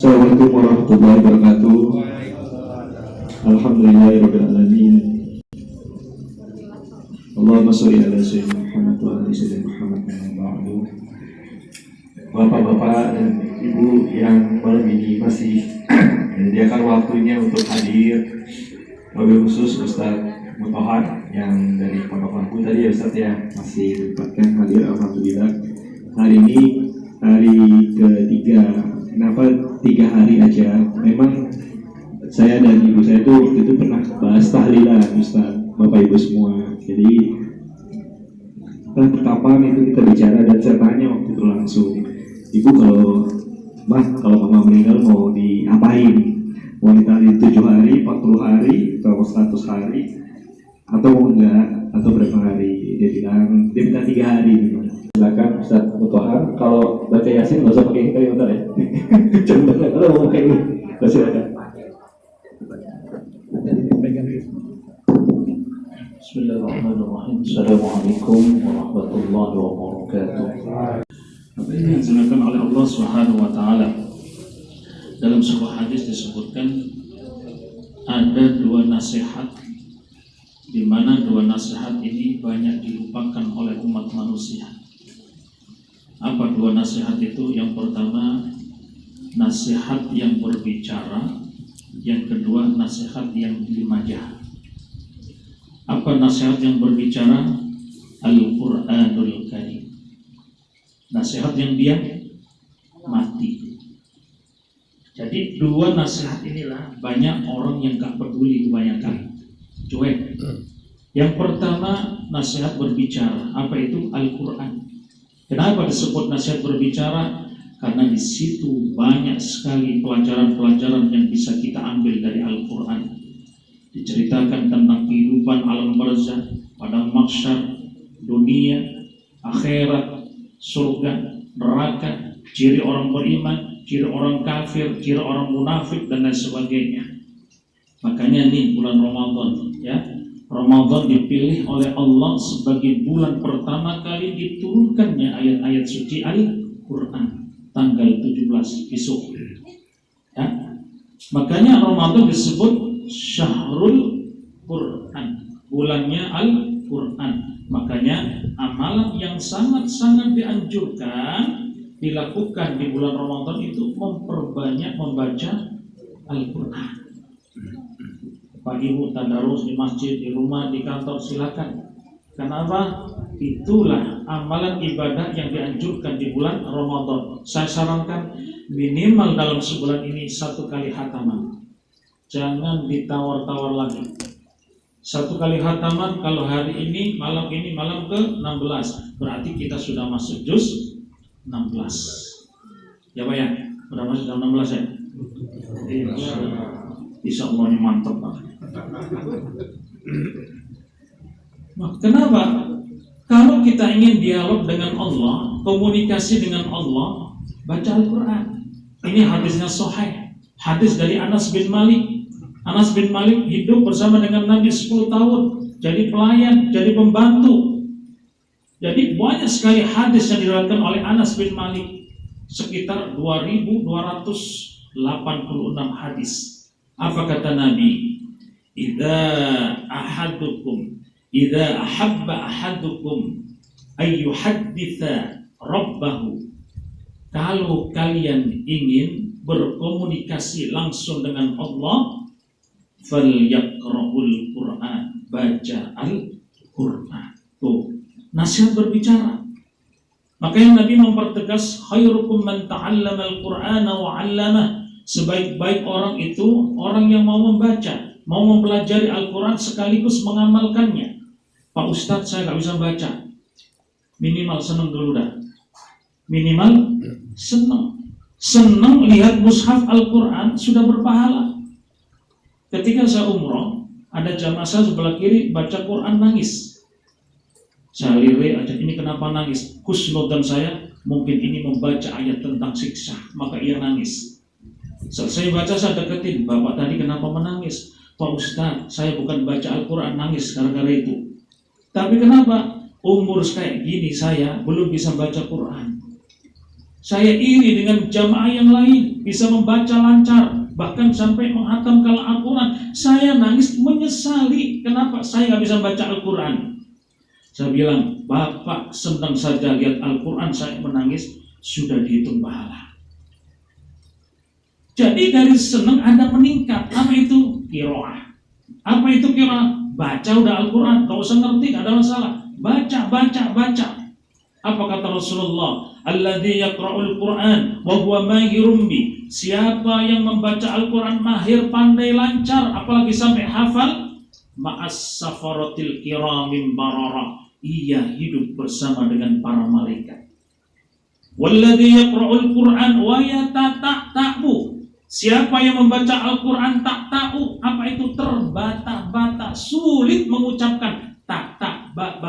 Assalamualaikum warahmatullahi wabarakatuh. Alhamdulillahirabbil alamin. Allahumma sholli ala sayyidina Muhammad wa ala sayyidina Muhammad wa ba'du. Bapak-bapak dan ibu yang malam ini masih menyediakan waktunya untuk hadir, wabil khusus Ustaz Mutahar yang dari Pondok Lampung tadi ya Ustaz ya, masih dapatkan hadir. Alhamdulillah. Hari ini hari ketiga. Kenapa 3 hari aja? Memang saya dan ibu saya itu waktu itu pernah bahas tahlilan Ustaz, Bapak Ibu semua. Jadi kapan itu kita bicara dan saya tanya waktu itu langsung, Ibu kalau mama meninggal mau diapain? Mau ditahlil 7 hari, 40 hari, atau 100 hari, atau mau enggak, atau berapa hari? Dia minta 3 hari. Silakan Ustaz Mutahar, kalau baca Yasin nggak usah pakai hikayat ya Ustaz ya. Coba kalau mau pakai ini, silakan. Bismillahirrahmanirrahim. Assalamualaikum warahmatullahi wabarakatuh. Apa ini yang disampaikan oleh Allah Subhanahu wa taala? Dalam sebuah hadis disebutkan ada 2 nasihat di mana 2 nasihat ini banyak dilupakan oleh umat manusia. Apa 2 nasihat itu? Yang pertama, nasihat yang berbicara. Yang kedua, nasihat yang dimajah. Apa nasihat yang berbicara? Al-Quranul Karim. Nasihat yang diam, mati. Jadi 2 nasihat inilah banyak orang yang gak peduli, kebanyakan cuek. Yang pertama, nasihat berbicara. Apa itu? Al-Quran. Kenapa disebut nasihat berbicara? Karena di situ banyak sekali pelajaran-pelajaran yang bisa kita ambil dari Al-Quran. Diceritakan tentang kehidupan alam barzah, padang mahsyar, dunia, akhirat, surga, neraka, ciri orang beriman, ciri orang kafir, ciri orang munafik, dan lain sebagainya. Makanya nih bulan Ramadan, ya, Ramadan dipilih oleh Allah sebagai bulan pertama kali diturunkannya ayat-ayat suci Al-Quran, tanggal 17 besok, ya. Makanya Ramadan disebut Syahrul Quran, bulannya Al-Quran. Makanya amalan yang sangat-sangat dianjurkan dilakukan di bulan Ramadan itu memperbanyak membaca Al-Quran. Pak Ibu tadarus di masjid, di rumah, di kantor, silakan. Kenapa? Itulah amalan ibadah yang dianjurkan di bulan Ramadan. Saya sarankan minimal dalam sebulan ini 1 kali khataman. Jangan ditawar-tawar lagi. 1 kali khataman, kalau hari ini malam ke-16, berarti kita sudah masuk juz 16. Ya Pak ya? Sudah masuk juz 16 ya? Insya Allah ini mantap Pak. Nah, kenapa? Kalau kita ingin dialog dengan Allah, komunikasi dengan Allah, baca Al-Quran. Ini hadisnya sahih. Hadis dari Anas bin Malik. Anas bin Malik hidup bersama dengan Nabi 10 tahun. Jadi pelayan, jadi pembantu. Jadi banyak sekali hadis yang diriwayatkan oleh Anas bin Malik. Sekitar 2.286 hadis. Apa kata Nabi? Idza ahabba ahadukum ayyuhadditha rabbahu. Kalau kalian ingin berkomunikasi langsung dengan Allah, falyaqra'ul Qur'an, baca Al-Qur'an. Tuh, nasihat berbicara. Makanya Nabi mempertegas khairukum man ta'allama al-Qur'ana wa 'allamah. Sebaik-baik orang itu orang yang mau membaca, mau mempelajari Al-Quran sekaligus mengamalkannya. Pak Ustadz, saya gak bisa baca. Minimal seneng dulu dah. Minimal seneng lihat mushaf Al-Quran sudah berpahala. Ketika saya umroh, ada jamaah saya sebelah kiri baca Quran nangis. Saya lirik aja, ini kenapa nangis? Husnudzan saya, mungkin ini membaca ayat tentang siksa, maka ia nangis. Saya baca, saya deketin, Bapak tadi kenapa menangis? Pak Ustadz, saya bukan baca Al-Quran nangis gara-gara itu. Tapi kenapa? Umur kayak gini saya belum bisa baca Quran. Saya iri dengan jamaah yang lain, bisa membaca lancar, bahkan sampai menghatamkan Al-Quran. Saya nangis menyesali kenapa saya nggak bisa baca Al-Quran. Saya bilang, Bapak senang saja lihat Al-Quran, saya menangis, sudah dihitung pahala. Jadi dari senang Anda meningkat. Apa itu? Qiraah. Apa itu qiraah? Baca udah Al-Quran, gak usah ngerti, gak ada masalah. Baca. Apa kata Rasulullah? Alladzi yaqra'ul Qur'an wa huwa mahirun bi. Siapa yang membaca Al-Quran mahir, pandai, lancar, apalagi sampai hafal, ma'as safaratil kiramin barara. Ia hidup bersama dengan para malaikat. Walladzi yaqra'ul Qur'an wa yatata'u. Siapa yang membaca Al-Quran tak tahu apa itu terbata-bata, sulit mengucapkan tak ba,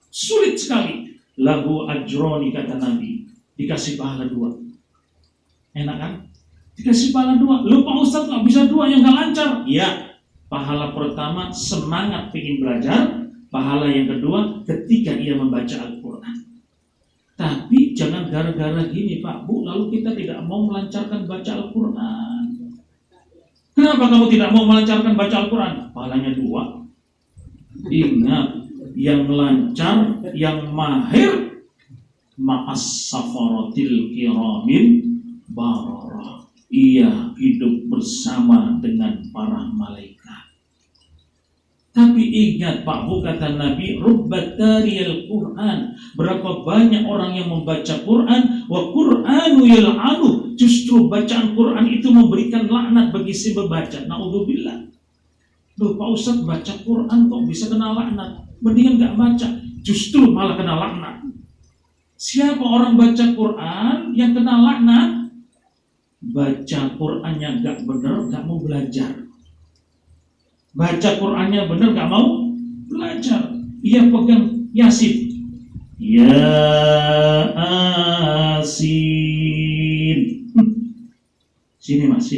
sulit sekali. Lahu ajroni, kata Nabi, dikasih pahala 2. Enak kan? Dikasih pahala 2. Lupa Ustaz nggak bisa 2 yang nggak lancar. Ya, pahala pertama semangat ingin belajar, pahala yang kedua ketika ia membaca Al-Quran. Tapi jangan gara-gara gini Pak Bu, lalu kita tidak mau melancarkan baca Al-Quran. Kenapa kamu tidak mau melancarkan baca Al-Quran? Pahalanya 2. Ingat, yang lancar, yang mahir, ma'as safaratil kiramin barara. Ia hidup bersama dengan para malaikat. Tapi ingat Pak Bu, kata Nabi, rubbat tariyal Quran. Berapa banyak orang yang membaca Quran, wa Qur'anu yal'anu. Justru bacaan Quran itu memberikan laknat bagi si membaca. Na'udzubillah. Loh Pak Ustaz, baca Quran kok bisa kena laknat? Mendingan gak baca, justru malah kena laknat. Siapa orang baca Quran yang kena laknat? Baca Qurannya gak benar, gak mau belajar. Baca Qurannya benar, gak mau belajar. Ia pegang Yasin. Ya Asin. Sini mas.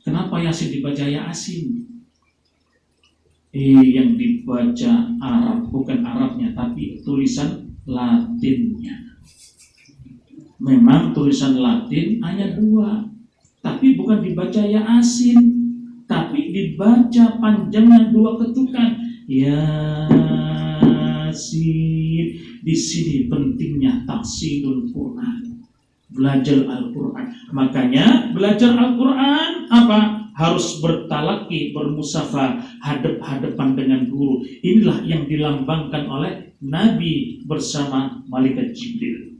Kenapa Yasin dibaca Yasin? Yang dibaca Arab, bukan Arabnya, tapi tulisan Latinnya. Memang tulisan Latin hanya 2, tapi bukan dibaca Yasin, tapi dibaca panjangnya 2 ketukan. Yasin. Di sini pentingnya tahsinul Quran, belajar Al-Quran. Makanya belajar Al-Quran apa? Harus bertalaki, bermusafah, hadap-hadapan dengan guru. Inilah yang dilambangkan oleh Nabi bersama malaikat Jibril.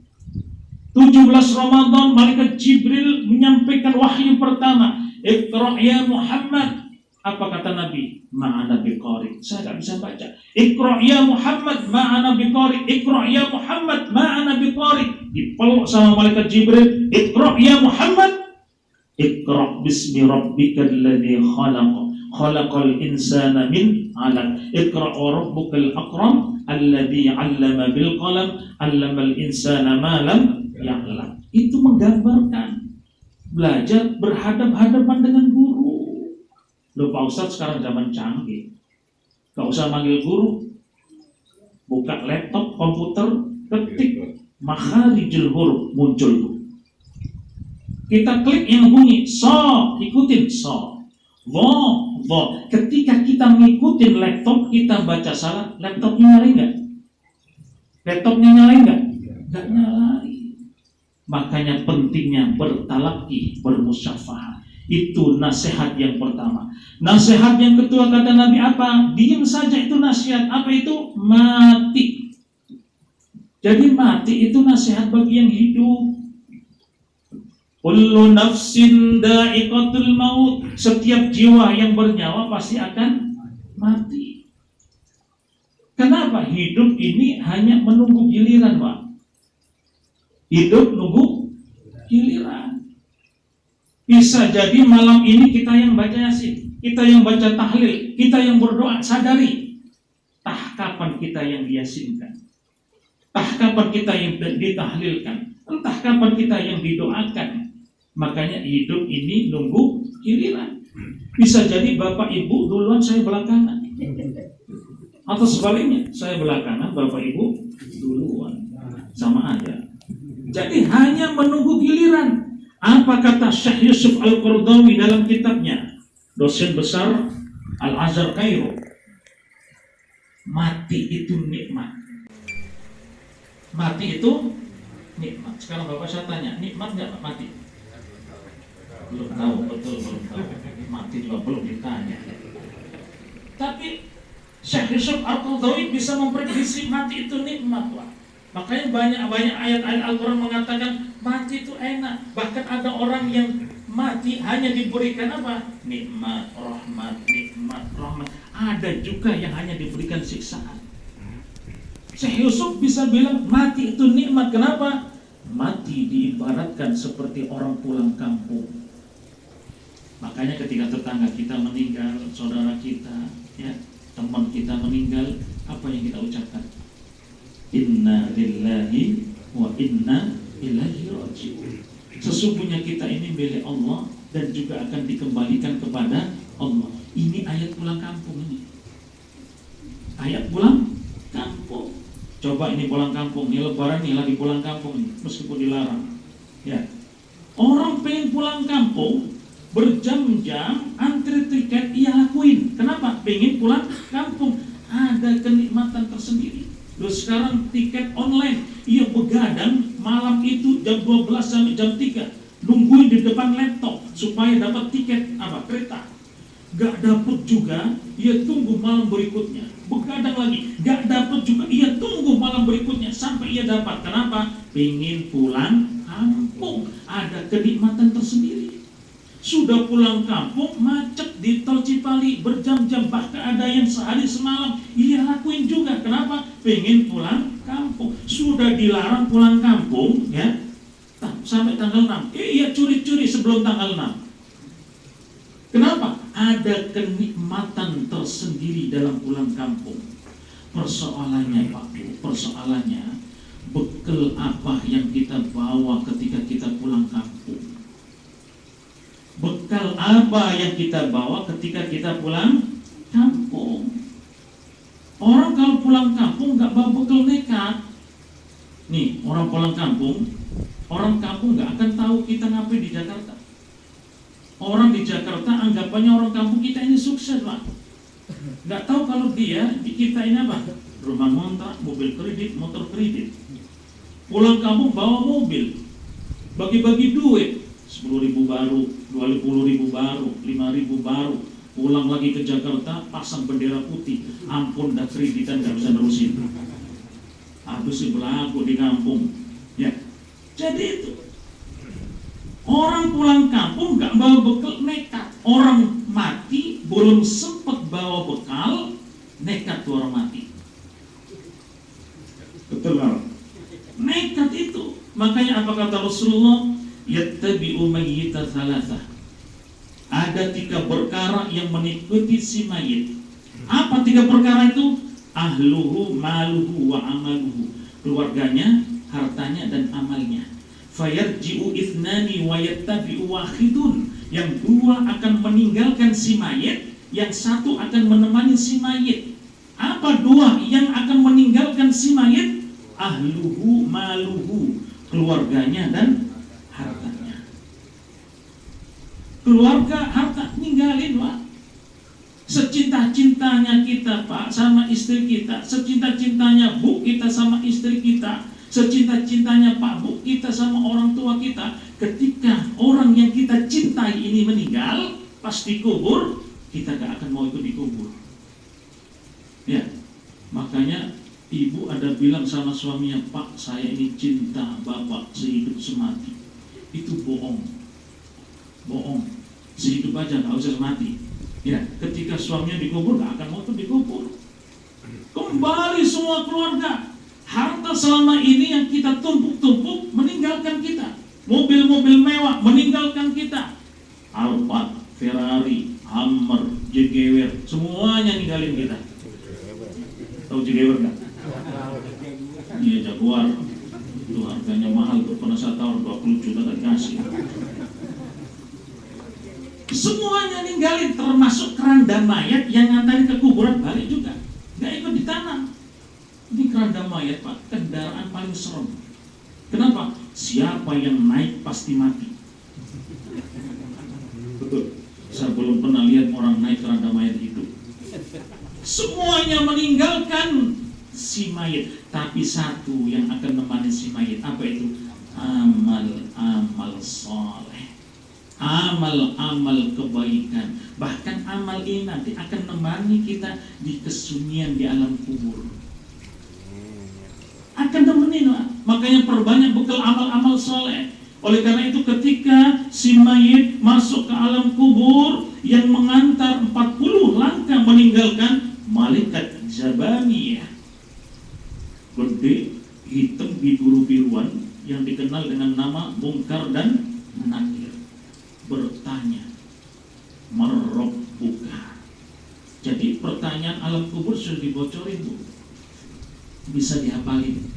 17 Ramadan malaikat Jibril menyampaikan wahyu pertama. Iqra' ya Muhammad. Apa kata Nabi? Ma'ana biqari. Saya tak bisa baca. Iqra' ya Muhammad ma'ana biqari. Iqra' ya Muhammad ma'ana biqari. Dipeluk sama malaikat Jibril. Iqra' ya Muhammad. Iqra' bismi rabbikal ladzi khalaq. Khalaqal insana min 'alaq. Iqra' wa rabbukal akram alladzi 'allama bil qalam 'allamal insana ma lam ya'lam. Itu menggambarkan belajar berhadap-hadapan dengan guru. Loh Pak Ustadz, sekarang zaman canggih, gak usah manggil guru, buka laptop, komputer, ketik makharijul huruf, muncul tuh. Kita klik yang bunyi so, ikutin so, vo. Ketika kita ngikutin laptop, kita baca salah, laptopnya nyalain nggak? Laptopnya nyalain nggak? Nggak nyalain. Makanya pentingnya bertalaki, bermusyafahah. Itu nasihat yang pertama. Nasihat yang kedua kata Nabi apa? Diam saja, itu nasihat. Apa itu? Mati. Jadi mati itu nasihat bagi yang hidup. Kullu nafsin da'iqatul maut. Setiap jiwa yang bernyawa pasti akan mati. Kenapa? Hidup ini hanya menunggu giliran, Pak. Hidup nunggu giliran. Bisa jadi malam ini kita yang baca Yasin, kita yang baca tahlil, kita yang berdoa, sadari. Tah kapan kita yang diyasinkan, tah kapan kita yang ditahlilkan, entah kapan kita yang didoakan. Makanya hidup ini nunggu giliran. Bisa jadi bapak ibu duluan, saya belakangan. Atau sebaliknya, saya belakangan, bapak ibu duluan. Sama aja. Jadi hanya menunggu giliran. Apa kata Syekh Yusuf Al-Qaradawi dalam kitabnya, dosen besar Al-Azhar Kairo? Mati itu nikmat. Mati itu nikmat. Sekarang Bapak saya tanya, nikmat nggak mati? Belum tahu, betul belum tahu. Mati juga belum ditanya. Tapi Syekh Yusuf Al-Qaradawi bisa memprediksi mati itu nikmat, Pak. Makanya banyak ayat-ayat Al-Quran mengatakan mati itu enak. Bahkan ada orang yang mati hanya diberikan apa? Nikmat, rahmat, nikmat, rahmat. Ada juga yang hanya diberikan siksaan. Syekh Yusuf bisa bilang mati itu nikmat. Kenapa? Mati diibaratkan seperti orang pulang kampung. Makanya ketika tetangga kita meninggal, saudara kita, ya, teman kita meninggal, apa yang kita ucapkan? Inna lillahi wa inna ilaihi raji'un. Sesungguhnya kita ini milik Allah dan juga akan dikembalikan kepada Allah. Ini ayat pulang kampung ini. Ayat pulang kampung. Coba ini pulang kampung, ini lebaran nih lagi pulang kampung ini, meskipun dilarang. Ya. Orang pengen pulang kampung, berjam-jam antri tiket ia lakuin. Kenapa? Pengen pulang kampung. Ada kenikmatan tersendiri. Terus sekarang tiket online, ia begadang malam itu jam 12 sampai jam 3, nungguin di depan laptop supaya dapat tiket kereta. Gak dapet juga, ia tunggu malam berikutnya. Begadang lagi, gak dapet juga, ia tunggu malam berikutnya sampai ia dapat. Kenapa? Pengen pulang kampung. Ada kenikmatan tersendiri. Sudah pulang kampung, macet di tol Cipali berjam-jam, bahkan ada yang sehari semalam. Ia lakuin juga. Kenapa? Pengen pulang kampung. Sudah dilarang pulang kampung, ya, sampai tanggal 6. Ia curi-curi sebelum tanggal 6. Kenapa? Ada kenikmatan tersendiri dalam pulang kampung. Persoalannya, Pak Bu, persoalannya bekal apa yang kita bawa ketika kita pulang kampung? Bekal apa yang kita bawa ketika kita pulang kampung? Orang kalau pulang kampung nggak bawa bekal nekat. Nih, orang pulang kampung, orang kampung nggak akan tahu kita ngapain di Jakarta. Orang di Jakarta anggapannya orang kampung kita ini sukses, Pak. Nggak tahu kalau dia di kita ini apa? Rumah ngontrak, mobil kredit, motor kredit. Pulang kampung bawa mobil, bagi-bagi duit. 10.000 baru, 20.000 baru, 5.000 baru. Pulang lagi ke Jakarta, pasang bendera putih. Ampun, dah kreditan gak bisa nerusin. Habis sih berlaku di kampung. Ya, jadi itu. Orang pulang kampung gak bawa bekal, nekat. Orang mati belum sempat bawa bekal, nekat tuh orang mati. Betul kan? Nekat itu. Makanya apa kata Rasulullah? Yattabi'u mayyita thalathah. Ada 3 perkara yang mengikuti si mayit. Apa 3 perkara itu? Ahluhu, maluhu, wa amaluhu. Keluarganya, hartanya, dan amalnya. Fayarji'u ithnani wa yattabi'u wahidun. Yang 2 akan meninggalkan si mayit, yang 1 akan menemani si mayit. Apa 2 yang akan meninggalkan si mayit? Ahluhu, maluhu. Keluarganya dan hartanya. Keluarga, harta, ninggalin, Pak. Secinta-cintanya kita, Pak, sama istri kita, secinta-cintanya Bu kita sama istri kita, secinta-cintanya Pak Bu kita sama orang tua kita, ketika orang yang kita cintai ini meninggal, pasti kubur, kita gak akan mau ikut dikubur. Ya, makanya ibu ada bilang sama suaminya, Pak, saya ini cinta Bapak sehidup semati. Itu bohong. Bohong. Sehidup aja, gak usah semati. Ya, ketika suaminya dikubur, gak akan mau tuh dikubur. Kembali semua keluarga. Harta selama ini yang kita tumpuk-tumpuk meninggalkan kita. Mobil-mobil mewah meninggalkan kita. Alphard, Ferrari, Hummer, Jaguar, semuanya ninggalin kita. Tahu Jaguar gak? Iya, Jaguar. Itu harganya mahal tuh, pernah saya tahu 20 juta gak dikasih. Semuanya ninggalin, termasuk keranda mayat yang ngantarin ke kuburan balik juga, gak ikut ditanam. Ini keranda mayat, Pak, kendaraan paling serem. Kenapa? siapa yang naik pasti mati. Betul. Saya belum pernah lihat orang naik keranda mayat hidup. Semuanya meninggalkan si mayit, tapi satu yang akan menemani si mayit, apa itu? Amal-amal soleh, amal-amal kebaikan. Bahkan amal ini nanti akan menemani kita di kesunyian di alam kubur. Akan temenin, makanya perbanyak bekal amal-amal soleh. Oleh karena itu ketika si mayit masuk ke alam kubur, yang mengantar 40 langkah meninggalkan malaikat Jabaniyah, gede, hitam, biru-biruan, yang dikenal dengan nama Munkar dan Nakir, bertanya, Marrabbuka. Jadi pertanyaan alam kubur sudah dibocorin, Bu. Bisa dihafalin.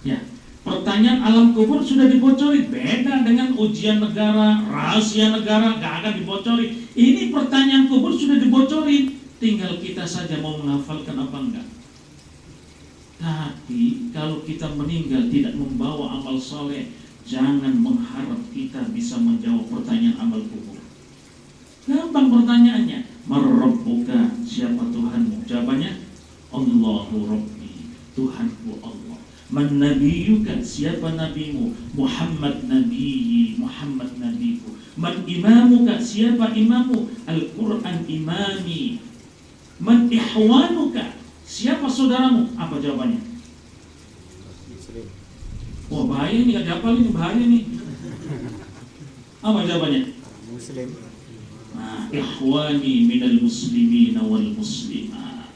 Ya, pertanyaan alam kubur sudah dibocorin. Beda dengan ujian negara, rahasia negara, gak akan dibocorin. Ini pertanyaan kubur sudah dibocorin. Tinggal kita saja mau menghafalkan apa enggak. Tapi kalau kita meninggal tidak membawa amal soleh, jangan mengharap kita bisa menjawab pertanyaan amal kubur. Gampang pertanyaannya. Marrabbuka, siapa Tuhanmu? Jawabannya, Allahu Rabbi, Tuhanku Allah. Man nabiyuka, siapa nabimu? Muhammad nabi, Muhammad nabiku. Man imamuka, siapa imamu? Al-Quran imami. Man ihwanuka, siapa saudaramu? Apa jawabannya? Wah, bahaya nih, gak dihafal ini, bahaya nih. Apa jawabannya? Muslim. Nah, ikhwani minal muslimina wal muslimat.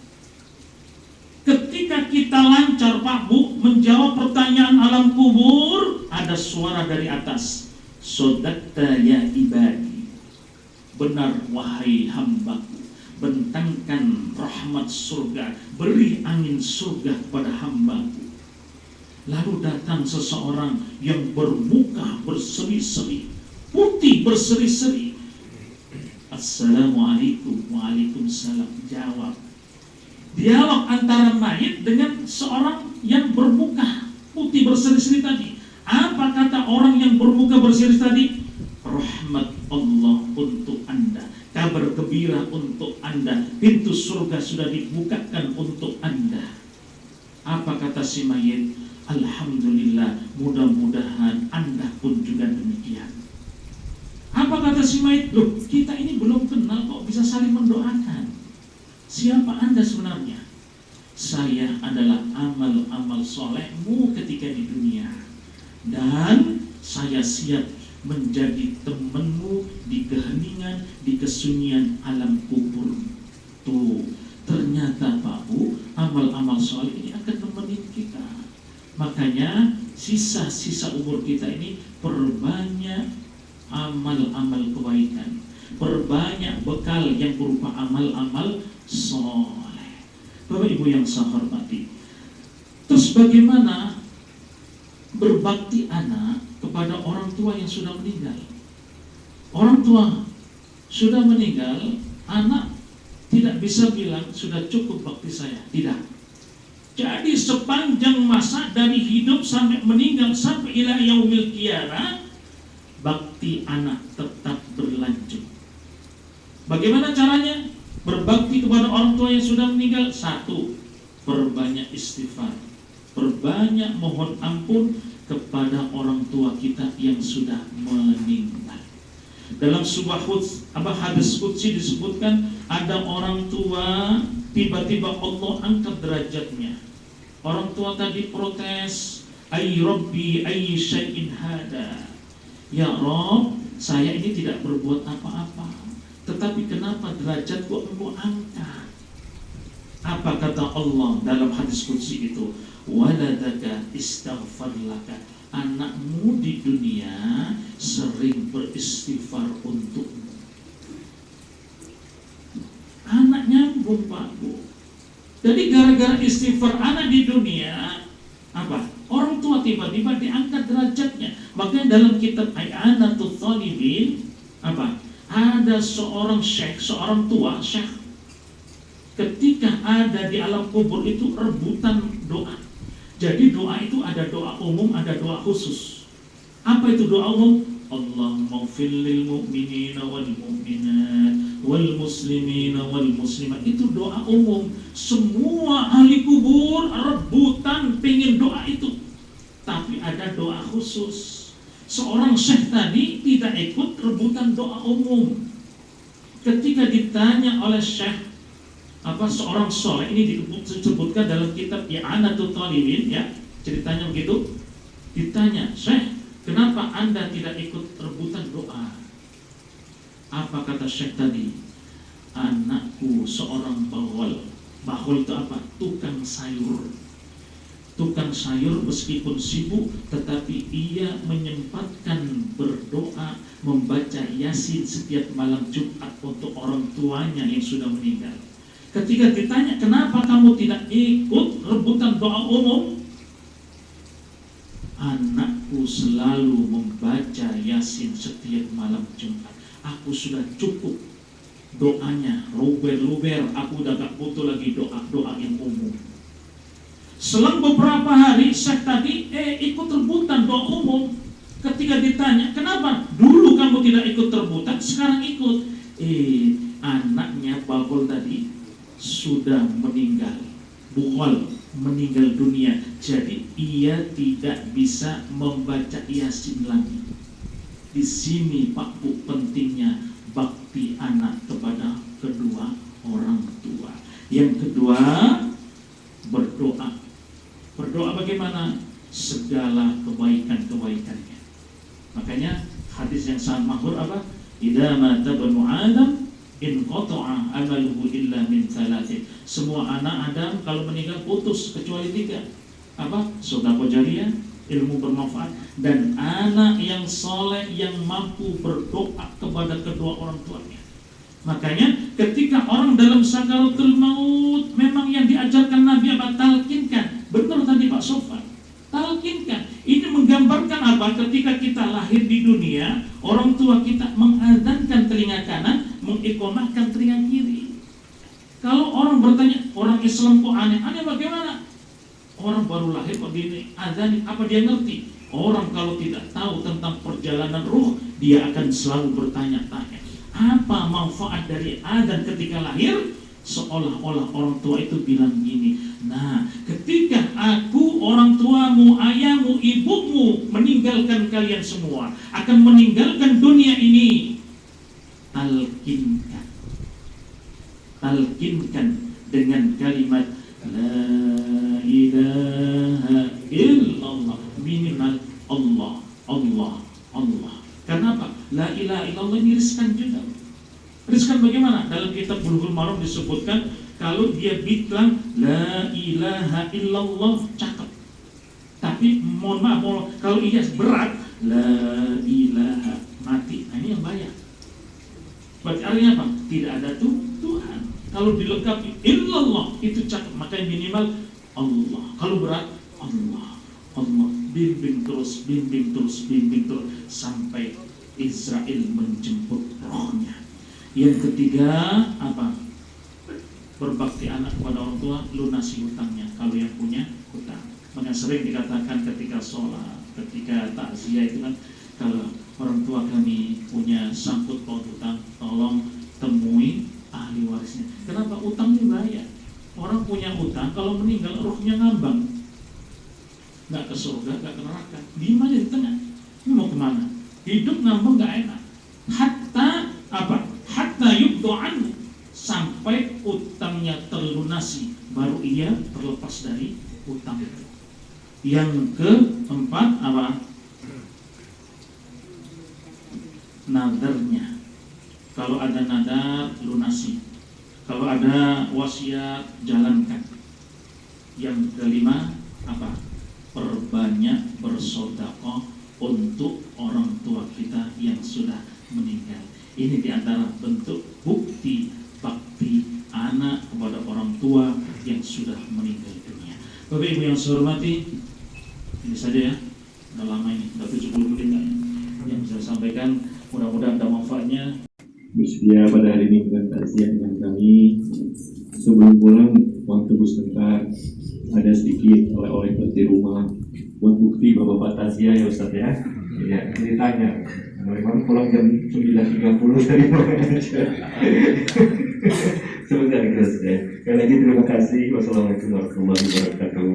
Ketika kita lancar, Pak Bu, menjawab pertanyaan alam kubur, ada suara dari atas. Sodakta ya ibadi. Benar wahai hambaku. Bentangkan rahmat surga, beri angin surga kepada hambaku. Lalu datang seseorang yang bermuka berseri-seri, putih berseri-seri. Assalamualaikum. Waalaikumsalam. Jawab. Dialog antara mayit dengan seorang yang bermuka putih berseri-seri tadi. Apa kata orang yang bermuka berseri tadi? Rahmat Allah untuk Anda, kabar gembira untuk Anda, pintu surga sudah dibukakan untuk Anda. Apa kata si mayit? Alhamdulillah, mudah-mudahan Anda pun juga demikian. Apa kata si mayit? Loh, kita ini belum kenal kok bisa saling mendoakan. Siapa Anda sebenarnya? Saya adalah amal-amal solehmu ketika di dunia, dan saya siap menjadi temanmu di keheningan, di kesunyian alam kubur. Tuh, ternyata Pak Bu, amal-amal soleh ini akan nemenin kita. Makanya sisa-sisa umur kita ini perbanyak amal-amal kebaikan, perbanyak bekal yang berupa amal-amal soleh. Bapak Ibu yang saya hormati, terus bagaimana berbakti anak kepada orang tua yang sudah meninggal? Orang tua sudah meninggal, anak tidak bisa bilang sudah cukup bakti saya. Tidak. Jadi sepanjang masa dari hidup sampai meninggal, sampai ila yaumil qiyamah, bakti anak tetap berlanjut. Bagaimana caranya berbakti kepada orang tua yang sudah meninggal? Satu, perbanyak istighfar, perbanyak mohon ampun kepada orang tua kita yang sudah meninggal. Dalam sebuah hadis qudsi disebutkan, ada orang tua tiba-tiba Allah angkat derajatnya. Orang tua tadi protes, ay Rabbi ay syai'in hada. Ya Rob, saya ini tidak berbuat apa-apa, tetapi kenapa derajatku Engkau angkat? Apa kata Allah dalam hadis qudsi itu? Waladaka istaghfar laka. Anakmu di dunia sering beristighfar untukmu. Anak nyambung Pak Bu. Jadi gara-gara istighfar anak di dunia, apa? Orang tua tiba-tiba diangkat derajatnya. Makanya dalam kitab I'anatul Talibin, apa? Ada seorang syekh, seorang tua syekh, ketika ada di alam kubur itu rebutan doa. Jadi doa itu ada doa umum, ada doa khusus. Apa itu doa umum? Allahumma ighfir lil mu'minina wal mu'minat wal muslimina wal muslimat. Itu doa umum. Semua ahli kubur rebutan pengen doa itu. Tapi ada doa khusus. Seorang syekh tadi tidak ikut rebutan doa umum. Ketika ditanya oleh syekh seorang soleh, ini disebutkan dalam kitab I'anatul Talibin, ya, ceritanya begitu. Ditanya, Syekh, kenapa Anda tidak ikut rebutan doa? Apa kata Syekh tadi? Anakku seorang bahol. Bahol itu apa? Tukang sayur. Tukang sayur meskipun sibuk, tetapi ia menyempatkan berdoa, membaca Yasin setiap malam Jumat untuk orang tuanya yang sudah meninggal. Ketika ditanya, kenapa kamu tidak ikut rebutan doa umum? Anakku selalu membaca Yasin setiap malam Jumat. Aku sudah cukup doanya, luber-luber. Aku udah gak butuh lagi doa-doa yang umum. Selang beberapa hari, Syekh tadi ikut rebutan doa umum. Ketika ditanya, kenapa dulu kamu tidak ikut rebutan, sekarang ikut? Anaknya Babul tadi sudah meninggal, bukhol, meninggal dunia. Jadi ia tidak bisa membaca Yasin lagi. Di sini Pak Bu pentingnya bakti anak kepada kedua orang tua. Yang kedua, berdoa. Berdoa bagaimana? Segala kebaikan-kebaikannya. Makanya hadis yang sangat masyhur apa? Idza mata banu Adam in qata'a amaluhu illa min thalathin. Semua anak Adam kalau meninggal putus kecuali 3. Apa? Sedekah jariyah, ilmu bermanfaat, dan anak yang soleh yang mampu berdoa kepada kedua orang tuanya. Makanya ketika orang dalam sakaratul maut, memang yang diajarkan Nabi apa? Talkinkan. Benar tadi Pak Sofan, talkinkan. Ini menggambarkan apa? Ketika kita lahir di dunia, orang tua kita mengadzankan telinga kanan, mengiqamahkan telinga kiri. Kalau orang bertanya, orang Islam kok aneh? Aneh bagaimana? Orang baru lahir begini, adzan, apa dia ngerti? Orang kalau tidak tahu tentang perjalanan ruh, dia akan selalu bertanya-tanya, apa manfaat dari adzan ketika lahir? Seolah-olah orang tua itu bilang gini, nah ketika aku, orang tuamu, ayahmu, ibumu meninggalkan kalian semua, akan meninggalkan dunia ini, talkinkan dengan kalimat la ilaha illallah, minimal Allah, Allah, Allah. Kenapa? La ilaha illallah ini riskan juga. Riskan bagaimana? Dalam kitab Bulughul Maram disebutkan kalau dia bilang la ilaha illallah cakep. Tapi mohon maaf, kalau iya berat, la ilaha mati. Nah ini yang bahaya. Berarti artinya apa? Tidak ada Tuhan. Kalau dilengkapi illallah itu cakep. Makanya minimal Allah. Kalau berat Allah, Allah. Bimbing terus sampai Israel menjemput rohnya. Yang ketiga apa? Berbakti anak kepada orang tua, lunasi hutangnya kalau yang punya hutang. Maka sering dikatakan ketika sholat, ketika takziah itu kan, kalau orang tua kami punya sangkut paut hutang, tolong temui ahli warisnya. Kenapa? Utangnya bahaya. Orang punya hutang kalau meninggal ruhnya ngambang, nggak ke surga, nggak ke neraka, di mana di tengah. Ini mau kemana? Hidup ngambang nggak enak. Hatta apa? Hatta yubdo'an, sampai utangnya terlunasi, baru ia terlepas dari utang itu. Yang keempat apa? Nadarnya. Kalau ada nadar, lunasi. Kalau ada wasiat, jalankan. Yang kelima apa? Perbanyak bersedekah untuk orang tua kita yang sudah meninggal. Ini diantara bentuk bukti bakti anak kepada orang tua yang sudah meninggal dunia. Bapak Ibu yang saya hormati, ini saja ya. Udah lama ini, udah 70 menit yang bisa sampaikan. Mudah-mudahan ada manfaatnya. bersedia pada hari ini dengan takziah dengan kami. Sebelum pulang, mohon tunggu sebentar. Ada sedikit oleh-oleh buat di rumah, buat bukti bahwa Bapak takziah ya Ustaz ya. Ya, ceritanya. Memang pulang jam 9.30 dari mana aja. Sebentar guys ya. Sekali lagi terima kasih. Wassalamualaikum warahmatullahi wabarakatuh.